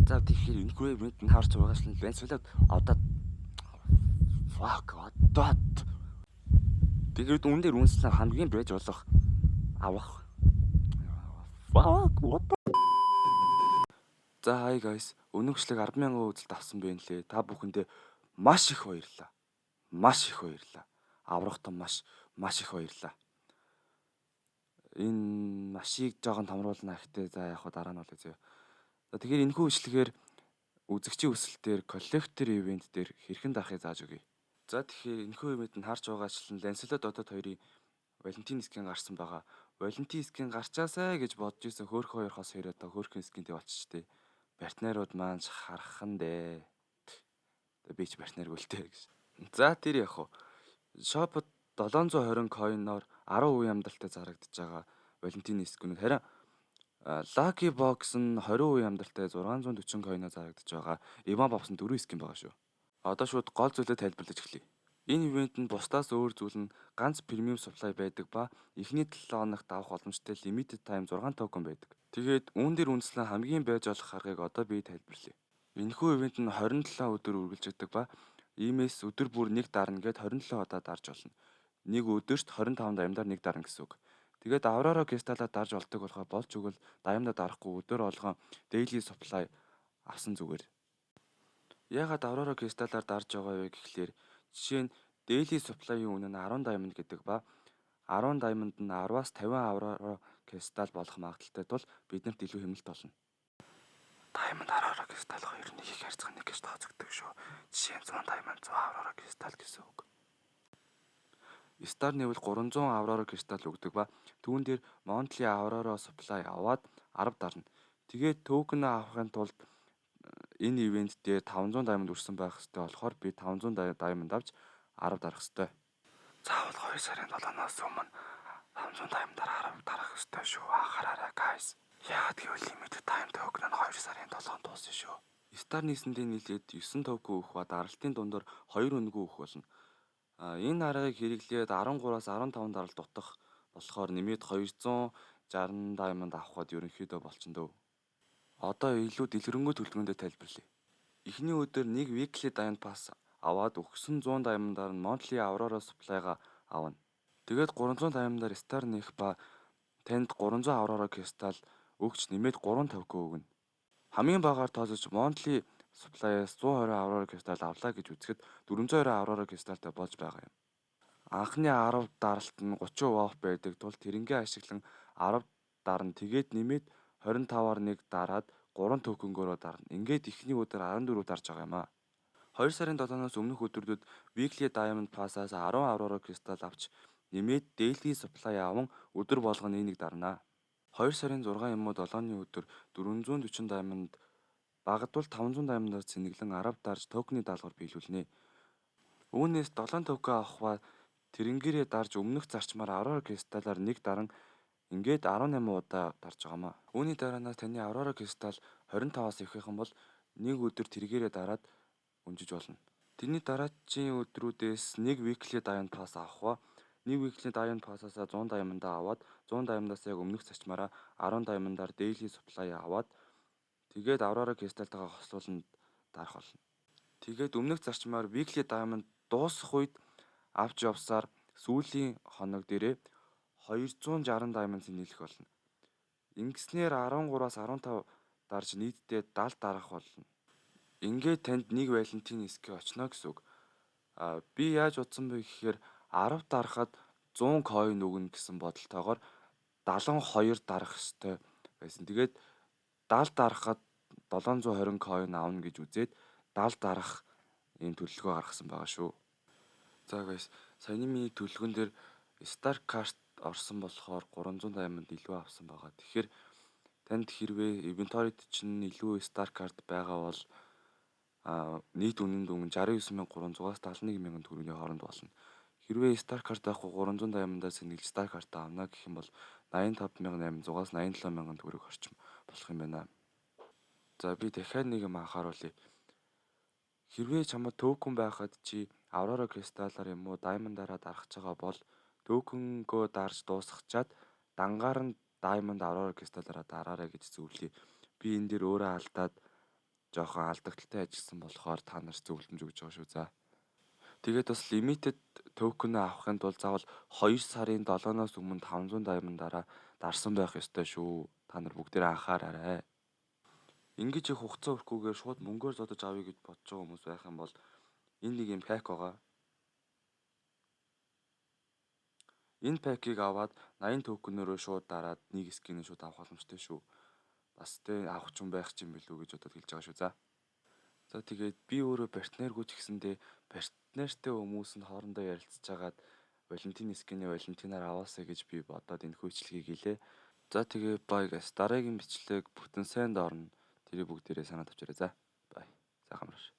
За тэгэхээр энэ хүрээ мэд нь харж байгаас нь Лансвелад одоо fuck одоо тэгээд үүн дээр үнслэн хамгийн байж болох авах fuck what. За hi guys, өнөөгчлэг 10,000 үзэлт авсан байна лээ. Та бүхэндээ маш их баярлалаа. Маш их баярлалаа. Аврахтан маш их баярлалаа. Энэ машийг жоохон томруулна гэхдээ за яг хаа дараа нь бол үзье. За тэгэхээр энэхүү үйлчлэгээр үзэгчийн өсөлтөөр коллектор ивент дээр хэрхэн дарахыг зааж өгье. За тэгэхээр энэхүү ивент нь харж байгаачлан Lancelot Dota 2-ын Valentine skin гарсан байгаа. Valentine skin гарчаасаа гэж бодож исэн хөөрхөн хоёрхоос хэрэг одоо хөөрхөн скинтэй болчихжээ. Партнерууд маань хархан дээ. Би ч партнер гүйлтэй гэж. За тэр яг хуу. Shop-д 720 coin-оор 10% амдалтай зарагдаж байгаа Valentine skin-үүд харин Lucky Box нь 20% амдалтай 640 coin-оор зарагдаж байгаа. Ema Box нь 4 skin байгаа шүү. Одоо шууд гол зүйлээ тайлбарлаж эхлэе. Энэ ивент нь бусдаас өөр зүйл нь ганц премиум supply байдаг ба эхний 7 хоногт авах боломжтой limited time 6 токен байдаг. Тэгээд үүн дээр үндэслэн хамгийн байж болох аргыг одоо би тайлбарлая. Энэхүү ивент нь 27 өдөр үргэлжлэдэг ба иймээс өдөр бүр нэг дарна гэд 27 удаа дарж болно. Нэг өдөрт 25 даймдаар нэг дарна гэсэн үг. Тэгээд Aurora Crystal-аа дарж болдог болохоор болж өгвөл даймдаа дарахгүй өдөр болгон daily supply авсан зүгээр. Яагаад Aurora Crystal-аар дарж байгаа вэ гэхлээр жишээ нь daily supply-ийн үнэ нь 10 diamond гэдэг ба 10 diamond нь 10-аас 50 Aurora Crystal болох магадaltaй тул биднэрт илүү хэмнэлт болно. Diamond Aurora Crystal 2-ыг их харьцах нэг гэж тооцогддог шүү. Жишээ нь 100 diamond 100 Aurora Crystal гэсэн үг. Star нэвэл 300 Aurora Crystal өгдөг ба түүн дээр monthly Aurora supply аваад 10 дарна. Тэгээд токен авахын тулд энэ ивент дээр 500 diamond өрсөн байх хэрэгтэй болохоор би 500 diamond авч 10 дарах хэрэгтэй. Заавал 2 сарын 7-наас өмнө 500 diamond-аар 10 дарах хэрэгтэй шүү. Анхаараарай guys. Яагаад гэвэл limited time токен нь 2 сарын 7-нд дуусна шүү. Star нийсэндээ нийлээд 9 токен өгөх ба даралтын дундор 2 өнгөө өгөх болно. Энэ аргыг хэрэглээд 13-аас 15 даралт дутах болохоор нэмээд 260 diamond авахд ерөнхийдөө болчихно дөө. Одоо илүү дэлгэрэнгүй төлөвлөгөөндөө тайлбарлая. Эхний өдөр нэг weekly diamond pass аваад өгсөн 100 diamond-аар нь monthly Aurora supply-га авна. Тэгээд 300 diamond-аар Star нэх ба танд 300 Aurora Crystal өгч нэмээд 3 токен өгнө. Хамгийн багаар тооцож monthly supply-аас 120 Aurora Crystal авлаа гэж үзэхэд 420 Aurora Crystal-тай болж байгаа юм. Анхны 10 даралт нь 30% off байдаг тул тэрнгээ ашиглан 10 дарна. Тэгээд нэмээд 25-аар нэг дараад 3 токенгөөрөө дарна. Ингээд эхний өдөр 14 дарж байгаа юм аа. 2 сарын 7-наас өмнөх өдрүүдэд weekly diamond pass-аас 10 Aurora Crystal авч нэмээд daily supply аван өдөр болгон нэг дарнаа. 2 сарын 6 юм уу 7-ны өдөр 440 diamond багдвал 500 diamond-аар цэнэглэн 10 дарж токены даалгавар биелүүлнэ. Үүнээс 7 токен авах ба тэрэнгээрээ дарж өмнөх зарчмаар Aurora Crystal-аар нэг даран ингээд 18 удаа дарж байгаамаа. Үүний дараанаас таны Aurora Crystal 25-аас ихэх юм бол нэг өдөр тэргээрээ дараад өнжиж болно. Тэрний дараачийн өдрүүдээс нэг weekly diamond pass авах ба нэг weekly diamond pass-аас 100 diamond аваад 100 diamond-аас яг өмнөх зарчмаараа 10 diamond-аар daily supply аваад тэгээд Aurora Crystal-тайгаа хослуулна дарах болно. Тэгээд өмнөх зарчмаар weekly diamond дуусах үед авч явсаар сүүлийн хоног дээрээ 260 diamond нийлэх болно. Ингэснээр 13-аас 15 дарж нийтдээ 70 дарах болно. Ингээд танд нэг Valentine skin очно гэсэн үг. Би яаж утсан бэ гэхээр 10 дарахад 100 coin өгнө гэсэн бодолтойгоор 72 дарах ёстой байсан. Тэгээд 70 дарахад 720 coin авна гэж үзээд 70 дарах ийм төлөвлөгөө гаргасан байгаа шүү. За guys, саяны миний төлөвлөгөн дээр Star card орсон болохоор 300 diamond илүү авсан байгаа. Тэгэхээр танд хэрвээ inventory-д чинь илүү Star card байгаа бол нийт үнэнд 69,300-аас 71,000 төгрөгийн хооронд болно. Хэрвээ Star card авахгүй 300 diamond-аас нэг Star card авна гэх юм бол 85,800-аас 87,000 төгрөг орчим болох юм байна. За би дахиад нэг юм анхааруулъя. Хэрвээ чамд токен байхад чи Aurora Crystal-аар юм уу Diamond-аараа дарах байгаа бол токенгөө дарж дуусгачаад дангаар нь Diamond Aurora Crystal-аараа дараарай гэж зөвлөе. Би энэ дээр өөрөө алдаад жоохон алдагдaltaй ажилласан болохоор та нарт зөвлөмж өгж байгаа шүү. За. Тэгээд бас limited token авахын тулд заавал 2 сарын 7-оос өмнө 500 diamond-аараа дарсан байх ёстой шүү. Та нар бүгдээрээ анхаараарай. Ингэж их хугацаа өрөхгүйгээр шууд мөнгөөр зодож авъя гэж бодож байгаа хүмүүс байх юм бол энэ нэг юм пак байгаа. Энэ пакийг аваад 80 токенөөрөө шууд дараад нэг скинээ шууд авах боломжтой шүү. Бас тэ авах ч юм байх ч юм билүү гэж бодоод хэлж байгаа шүү. За. За тэгээд би өөрөө партнергүй ч гэсэндээ партнертэй хүмүүс нь хоорондоо ярилцж хагаад Валентин скинээ Валентинаар аваасаа гэж би бодоод энэ хөөцлөгийг хийлээ. За тэгээ бай guys. Дараагийн бичлэг бүтэн сайнд орно. Тэрийг бүгдээрээ санаад авчираа. За. Бай. Сайхан амарш.